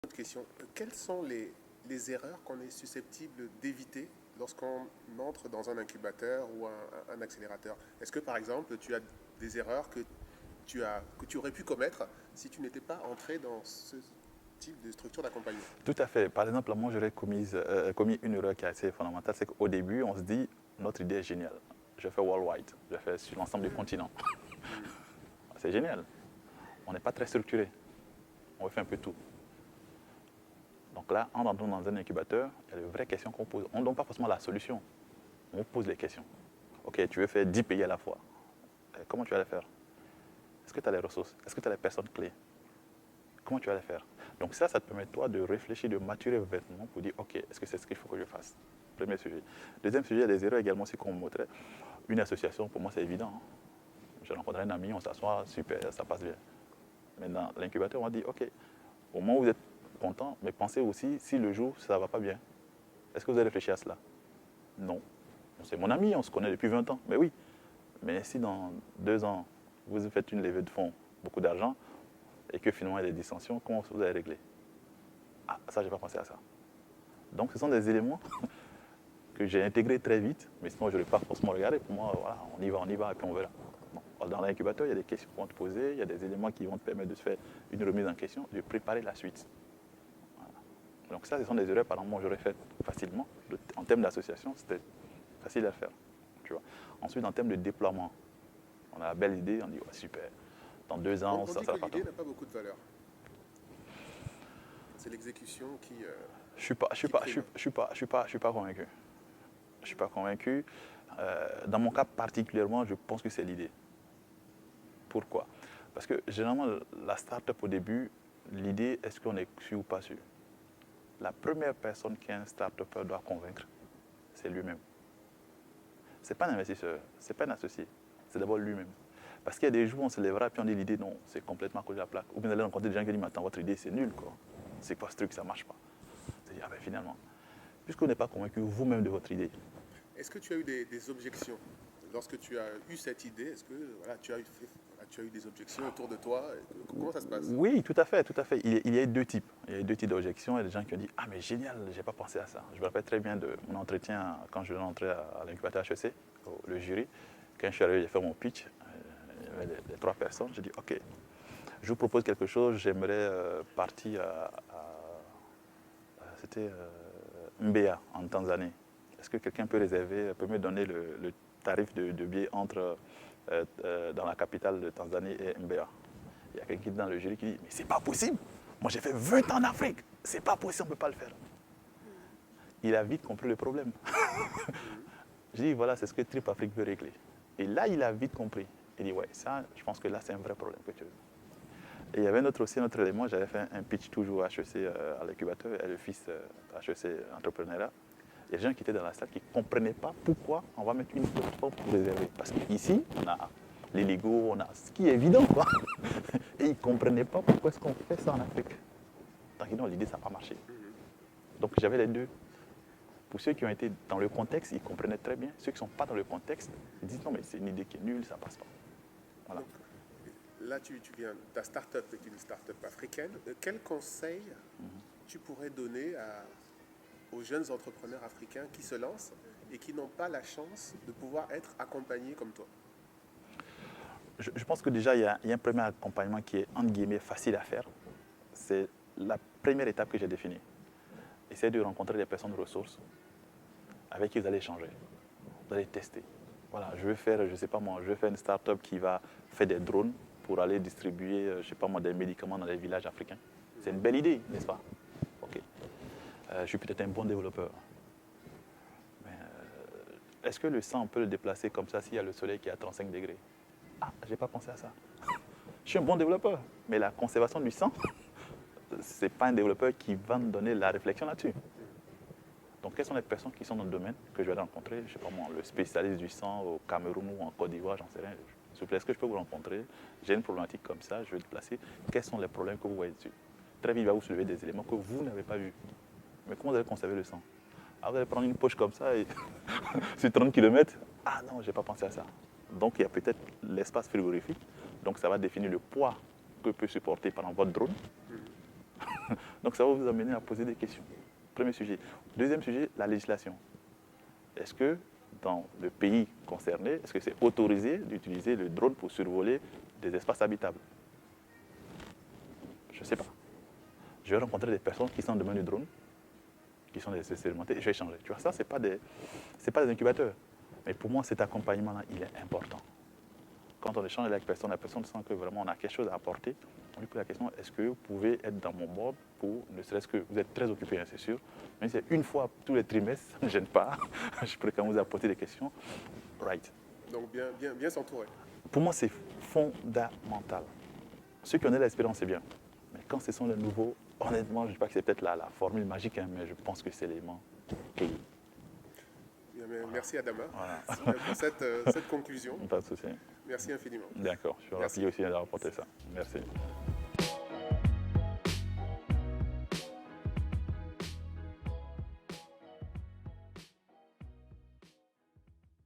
Autre question. Quelles sont les erreurs qu'on est susceptible d'éviter lorsqu'on entre dans un incubateur ou un accélérateur? Est-ce que par exemple tu as des erreurs que tu aurais pu commettre si tu n'étais pas entré dans ce type de structure d'accompagnement? Tout à fait. Par exemple, moi, j'aurais commis une erreur qui est assez fondamentale, c'est qu'au début, on se dit, notre idée est géniale. Je fais worldwide, je fais sur l'ensemble du continent. C'est génial. On n'est pas très structuré. On fait un peu tout. Donc là, en entrant dans un incubateur, il y a de vraies questions qu'on pose. On ne donne pas forcément la solution. On pose les questions. Ok, tu veux faire 10 pays à la fois. Comment tu vas les faire? Est-ce que tu as les ressources? Est-ce que tu as les personnes clés? Comment tu vas les faire? Donc ça te permet toi de réfléchir, de maturer vêtements pour dire, ok, est-ce que c'est ce qu'il faut que je fasse? Premier sujet. Deuxième sujet, il y a des erreurs également aussi qu'on montrait. Une association, pour moi, c'est évident. Hein. Je rencontre un ami, on s'assoit, super, ça passe bien. Maintenant, l'incubateur, on va dire, ok, au moment où vous êtes content, mais pensez aussi, si le jour, ça ne va pas bien, est-ce que vous avez réfléchi à cela? Non. C'est mon ami, on se connaît depuis 20 ans. Mais oui. Mais si dans 2 ans, vous faites une levée de fonds, beaucoup d'argent, et que finalement il y a des dissensions, comment vous allez régler? Ah, ça, je n'ai pas pensé à ça. Donc, ce sont des éléments que j'ai intégrés très vite, mais sinon, je n'aurais pas forcément regardé. Pour moi, voilà, on y va, et puis on verra. Bon. Dans l'incubateur, il y a des questions qu'on vont te poser, il y a des éléments qui vont te permettre de faire une remise en question, de préparer la suite. Voilà. Donc ça, ce sont des erreurs, par exemple, moi, j'aurais fait facilement. En termes d'association, c'était facile à faire. Tu vois. Ensuite, en termes de déploiement, on a la belle idée, on dit, ouais, super, dans 2 ans, On ça dit que va partout. l'idée n'a pas beaucoup de valeur. C'est l'exécution Je suis pas, je suis qui pas, je suis, prime. je suis pas, je suis pas, je suis pas convaincu. Je suis pas convaincu. Dans mon cas particulièrement, je pense que c'est l'idée. Pourquoi? Parce que généralement, la start-up au début, l'idée, est-ce qu'on est sûr ou pas sûr? La première personne qu'un start-upper doit convaincre, c'est lui-même. Ce n'est pas un investisseur, ce n'est pas un associé, c'est d'abord lui-même. Parce qu'il y a des jours où on se lèvera et puis on dit l'idée, non, c'est complètement à côté de la plaque. Ou bien vous allez rencontrer des gens qui disent, mais attends, votre idée, c'est nul, quoi. C'est quoi ce truc, ça ne marche pas. C'est dire, ah ben finalement, puisqu'on n'est pas convaincu vous-même de votre idée. Est-ce que tu as eu des objections lorsque tu as eu cette idée? Est-ce que voilà, tu as eu des objections autour de toi? Comment ça se passe? Oui, tout à fait, tout à fait. Il y a deux types. Il y a deux types d'objections. Il y a des gens qui ont dit, ah mais génial, j'ai pas pensé à ça. Je me rappelle très bien de mon entretien quand je rentrais à l'incubateur HEC, le jury. Quand je suis arrivé, j'ai fait mon pitch. Il y avait les 3 personnes. J'ai dit, ok, je vous propose quelque chose. J'aimerais partir c'était Mbeya en Tanzanie. Est-ce que quelqu'un peut me donner le tarif de billet entre dans la capitale de Tanzanie et Mbeya? Il y a quelqu'un dans le jury qui dit, mais c'est pas possible. Moi j'ai fait 20 ans en Afrique. C'est pas possible, on ne peut pas le faire. Il a vite compris le problème. J'ai dit, voilà, c'est ce que Trip Afrique veut régler. Et là, il a vite compris. Il dit, ouais, ça, je pense que là, c'est un vrai problème que tu veux. Et il y avait aussi un autre élément, j'avais fait un pitch toujours à HEC à l'incubateur, et le fils HEC entrepreneuriat. Il y a des gens qui étaient dans la salle qui ne comprenaient pas pourquoi on va mettre une plateforme pour réserver. Parce qu'ici, on a les Lego, on a ce qui est évident, quoi. Et ils ne comprenaient pas pourquoi est-ce qu'on fait ça en Afrique. Donc, non, l'idée, ça n'a pas marché. Donc, j'avais les deux. Pour ceux qui ont été dans le contexte, ils comprenaient très bien. Ceux qui ne sont pas dans le contexte, ils disent non, mais c'est une idée qui est nulle, ça ne passe pas. Voilà. Donc, là, ta start-up est une start-up africaine. Quel conseil tu pourrais donner aux jeunes entrepreneurs africains qui se lancent et qui n'ont pas la chance de pouvoir être accompagnés comme toi? Je pense que déjà, il y a un premier accompagnement qui est, entre guillemets, facile à faire. C'est la première étape que j'ai définie. Essayez de rencontrer des personnes de ressources avec qui vous allez échanger. Vous allez tester. Voilà, je vais faire, je sais pas moi, je vais faire une start-up qui va faire des drones pour aller distribuer, je sais pas moi, des médicaments dans les villages africains. C'est une belle idée, n'est-ce pas? Ok. Je suis peut-être un bon développeur. Mais est-ce que le sang, on peut le déplacer comme ça s'il y a le soleil qui est à 35 degrés? Ah, j'ai pas pensé à ça. Je suis un bon développeur, mais la conservation du sang, ce n'est pas un développeur qui va me donner la réflexion là-dessus. Donc, quelles sont les personnes qui sont dans le domaine que je vais rencontrer? Je ne sais pas moi, le spécialiste du sang au Cameroun ou en Côte d'Ivoire, j'en sais rien. S'il vous plaît, est-ce que je peux vous rencontrer? J'ai une problématique comme ça, je vais le placer. Quels sont les problèmes que vous voyez dessus? Très vite, il va vous soulever des éléments que vous n'avez pas vus. Mais comment vous allez conserver le sang? Ah, vous allez prendre une poche comme ça et sur 30 km? Ah non, je n'ai pas pensé à ça. Donc, il y a peut-être l'espace frigorifique. Donc, ça va définir le poids que peut supporter par exemple votre drone. Donc ça va vous amener à poser des questions. Premier sujet. Deuxième sujet, la législation. Est-ce que dans le pays concerné, est-ce que c'est autorisé d'utiliser le drone pour survoler des espaces habitables? Je ne sais pas. Je vais rencontrer des personnes qui sont dans le domaine du drone, qui sont des expérimentés, et je vais échanger. Tu vois, ça, ce n'est pas des incubateurs. Mais pour moi, cet accompagnement-là, il est important. Quand on échange avec la personne sent que vraiment on a quelque chose à apporter. On lui pose la question, est-ce que vous pouvez être dans mon board pour, ne serait-ce que, vous êtes très occupé, hein, c'est sûr, mais c'est une fois tous les trimestres, ça ne gêne pas, je pourrais quand même vous apporter des questions. Right. Donc bien s'entourer. Pour moi, c'est fondamental. Ceux qui ont de l'expérience, c'est bien. Mais quand ce sont les nouveaux, honnêtement, je ne dis pas que c'est peut-être la formule magique, hein, mais je pense que c'est l'élément clé. Merci Adama Voilà. pour cette conclusion. Pas de souci. Merci infiniment. D'accord, je suis ravi aussi d'avoir apporté ça. Merci.